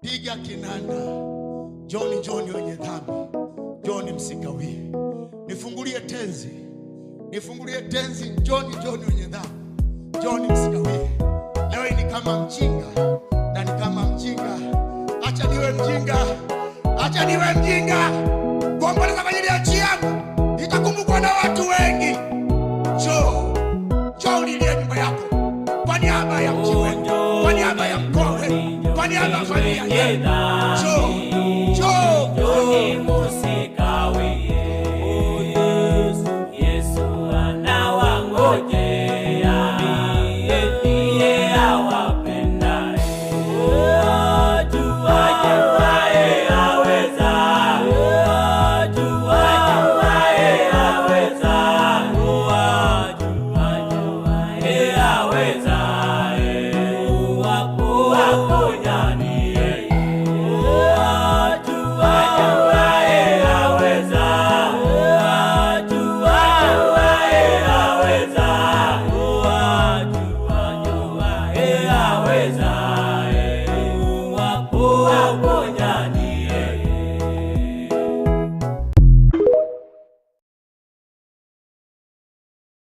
Piga kinanda. Joni, Joni wenye dhambi, Joni msikawie. Nifungulie tenzi, nifungulie tenzi. Joni, Joni wenye dhambi, Joni msikawie. Leo ni kama mjinga na ni kama mjinga. Acha niwe mjinga, acha niwe mjinga. Kuomboleza kwa ajili ya nchi yangu itakumbukwa na watu wengi. Njoo ulilie nyumba yako kwa niaba ya mji wenu, kwa niaba ya mkoa wenu, kwa niaba ya familia yenu.